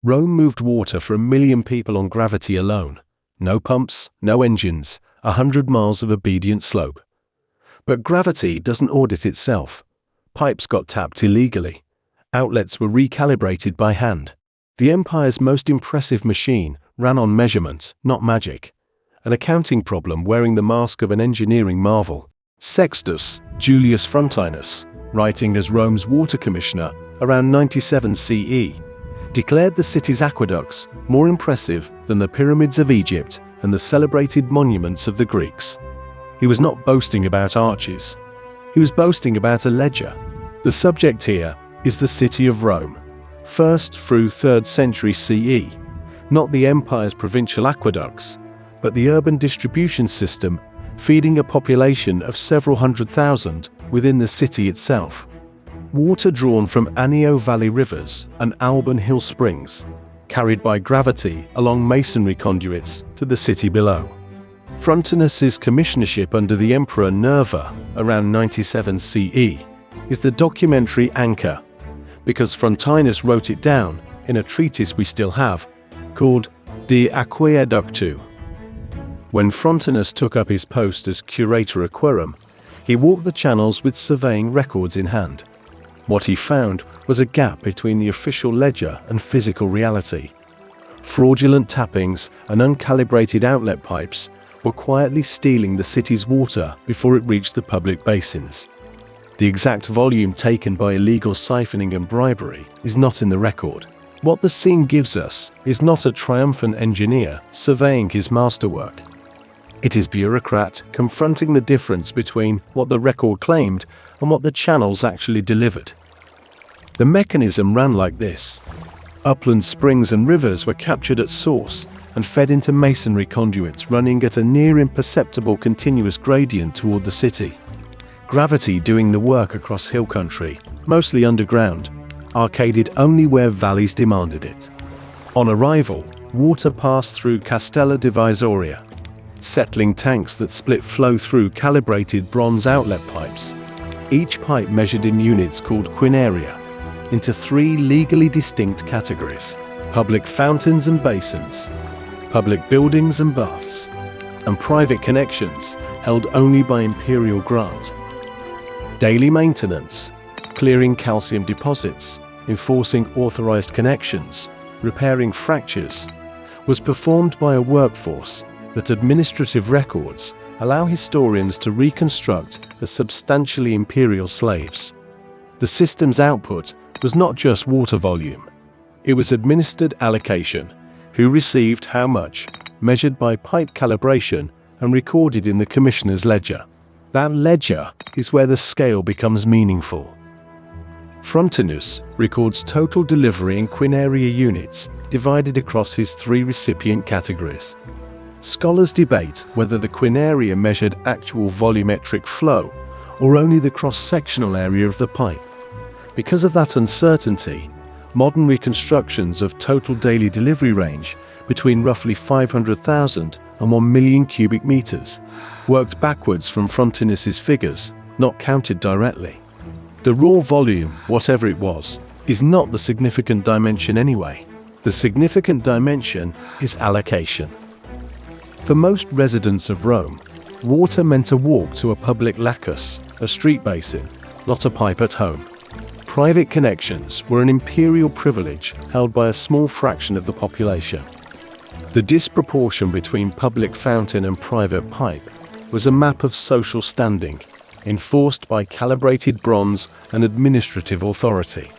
Rome moved water for 1 million people on gravity alone. No pumps, no engines, 100 miles of obedient slope. But gravity doesn't audit itself. Pipes got tapped illegally. Outlets were recalibrated by hand. The empire's most impressive machine ran on measurement, not magic. An accounting problem wearing the mask of an engineering marvel. Sextus Julius Frontinus, writing as Rome's water commissioner around 97 CE, declared the city's aqueducts more impressive than the pyramids of Egypt and the celebrated monuments of the Greeks. He was not boasting about arches. He was boasting about a ledger. The subject here is the city of Rome, 1st through 3rd century CE, not the empire's provincial aqueducts, but the urban distribution system feeding a population of several 100,000 within the city itself. Water drawn from Anio Valley rivers and Alban Hill springs, carried by gravity along masonry conduits to the city below. Frontinus's commissionership under the Emperor Nerva around 97 CE is the documentary anchor, because Frontinus wrote it down in a treatise we still have, called De Aqueductu. When Frontinus took up his post as curator aquarum, he walked the channels with surveying records in hand. What he found was a gap between the official ledger and physical reality. Fraudulent tappings and uncalibrated outlet pipes were quietly stealing the city's water before it reached the public basins. The exact volume taken by illegal siphoning and bribery is not in the record. What the scene gives us is not a triumphant engineer surveying his masterwork. It is bureaucrat confronting the difference between what the record claimed and what the channels actually delivered. The mechanism ran like this. Upland springs and rivers were captured at source and fed into masonry conduits running at a near imperceptible continuous gradient toward the city. Gravity doing the work across hill country, mostly underground, arcaded only where valleys demanded it. On arrival, water passed through Castella Divisoria, settling tanks that split flow through calibrated bronze outlet pipes, each pipe measured in units called Quinaria, into 3 legally distinct categories: public fountains and basins, public buildings and baths, and private connections held only by Imperial grant. Daily maintenance, clearing calcium deposits, enforcing authorized connections, repairing fractures, was performed by a workforce that administrative records allow historians to reconstruct as substantially imperial slaves. The system's output was not just water volume. It was administered allocation, who received how much, measured by pipe calibration and recorded in the commissioner's ledger. That ledger is where the scale becomes meaningful. Frontinus records total delivery in Quinaria units divided across his 3 recipient categories. Scholars debate whether the Quinaria measured actual volumetric flow or only the cross-sectional area of the pipe. Because of that uncertainty, modern reconstructions of total daily delivery range between roughly 500,000 and 1 million cubic meters, worked backwards from Frontinus's figures, not counted directly. The raw volume, whatever it was, is not the significant dimension anyway. The significant dimension is allocation. For most residents of Rome, water meant a walk to a public lacus, a street basin, not a pipe at home. Private connections were an imperial privilege held by a small fraction of the population. The disproportion between public fountain and private pipe was a map of social standing, enforced by calibrated bronze and administrative authority.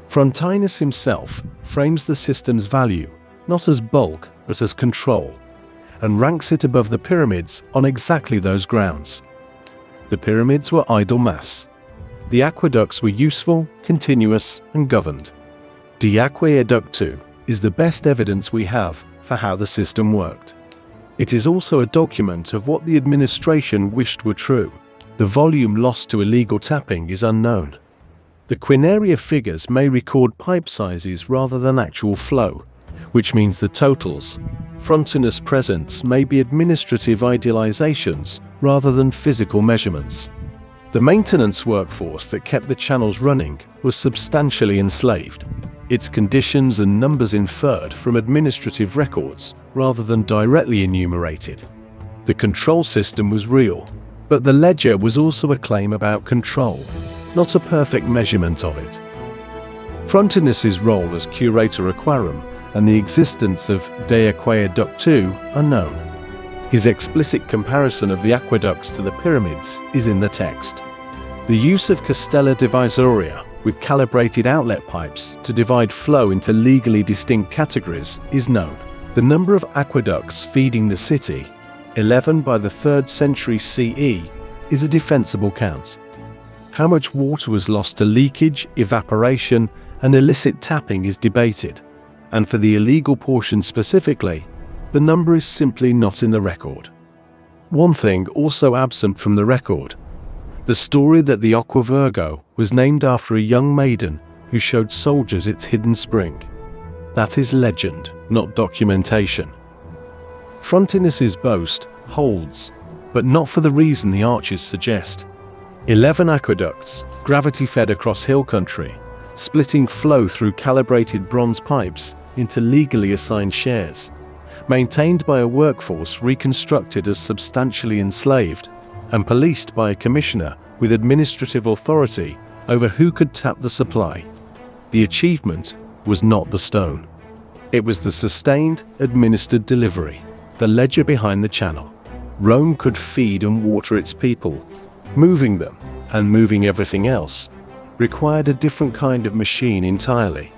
Frontinus himself frames the system's value not as bulk but as control, and ranks it above the pyramids on exactly those grounds. The pyramids were idle mass. The aqueducts were useful, continuous, and governed. De Aqueductu is the best evidence we have for how the system worked. It is also a document of what the administration wished were true. The volume lost to illegal tapping is unknown. The Quinaria figures may record pipe sizes rather than actual flow, which means the totals, Frontinus presents, may be administrative idealizations rather than physical measurements. The maintenance workforce that kept the channels running was substantially enslaved. its conditions and numbers inferred from administrative records rather than directly enumerated. The control system was real, but the ledger was also a claim about control, not a perfect measurement of it. Frontinus's role as curator aquarum and the existence of De Aqueduct II are known. His explicit comparison of the aqueducts to the pyramids is in the text. The use of Castella Divisoria with calibrated outlet pipes to divide flow into legally distinct categories is known. The number of aqueducts feeding the city, 11 by the 3rd century CE, is a defensible count. How much water was lost to leakage, evaporation, and illicit tapping is debated, and for the illegal portion specifically, the number is simply not in the record. One thing also absent from the record: the story that the Aqua Virgo was named after a young maiden who showed soldiers its hidden spring. That is legend, not documentation. Frontinus's boast holds, but not for the reason the arches suggest. 11 aqueducts, gravity-fed across hill country, splitting flow through calibrated bronze pipes into legally assigned shares, maintained by a workforce reconstructed as substantially enslaved, and policed by a commissioner with administrative authority over who could tap the supply. The achievement was not the stone. It was the sustained, administered delivery, the ledger behind the channel. Rome could feed and water its people. Moving them, and moving everything else, required a different kind of machine entirely.